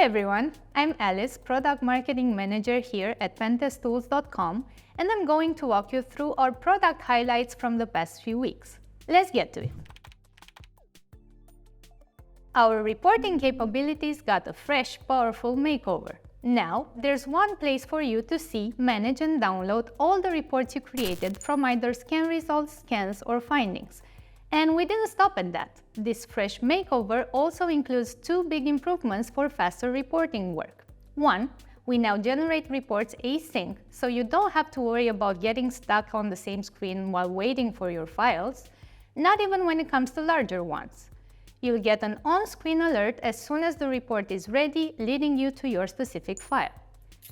everyone, I'm Alice, Product Marketing Manager here at pentesttools.com, and I'm going to walk you through our product highlights from the past few weeks. Let's get to it. Our reporting capabilities got a fresh, powerful makeover. Now, there's one place for you to see, manage and download all the reports you created from either scan results, scans, or findings. And we didn't stop at that. This fresh makeover also includes two big improvements for faster reporting work. One, we now generate reports async, so you don't have to worry about getting stuck on the same screen while waiting for your files, not even when it comes to larger ones. You'll get an on-screen alert as soon as the report is ready, leading you to your specific file.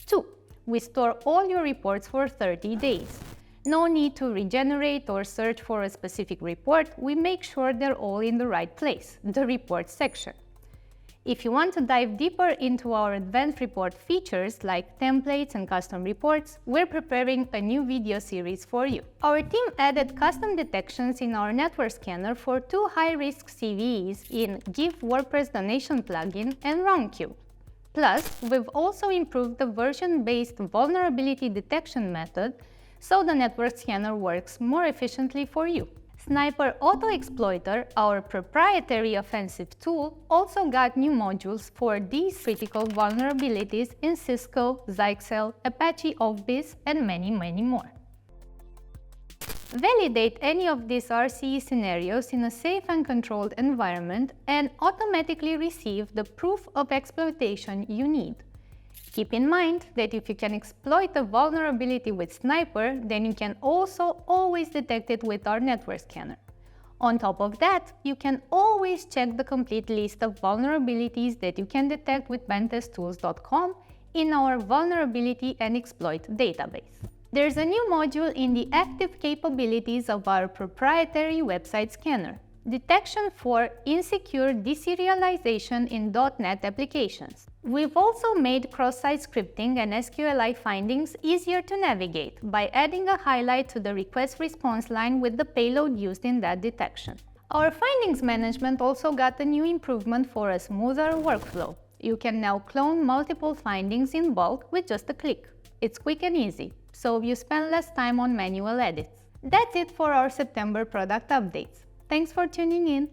2. We store all your reports for 30 days. No need to regenerate or search for a specific report, we make sure they're all in the right place, the report section. If you want to dive deeper into our advanced report features like templates and custom reports, we're preparing a new video series for you. Our team added custom detections in our network scanner for two high-risk CVEs in GiveWP donation plugin and RoundCube. Plus, we've also improved the version-based vulnerability detection method so the network scanner works more efficiently for you. Sniper Auto Exploiter, our proprietary offensive tool, also got new modules for these critical vulnerabilities in Cisco, Zyxel, Apache OFBiz, and many more. Validate any of these RCE scenarios in a safe and controlled environment and automatically receive the proof of exploitation you need. Keep in mind that if you can exploit a vulnerability with Sniper, then you can also always detect it with our network scanner. On top of that, you can always check the complete list of vulnerabilities that you can detect with pentesttools.com in our vulnerability and exploit database. There's a new module in the active capabilities of our proprietary website scanner: detection for insecure deserialization in .NET applications. We've also made cross-site scripting and SQLite findings easier to navigate by adding a highlight to the request response line with the payload used in that detection. Our findings management also got a new improvement for a smoother workflow. You can now clone multiple findings in bulk with just a click. It's quick and easy, so you spend less time on manual edits. That's it for our September product updates. Thanks for tuning in.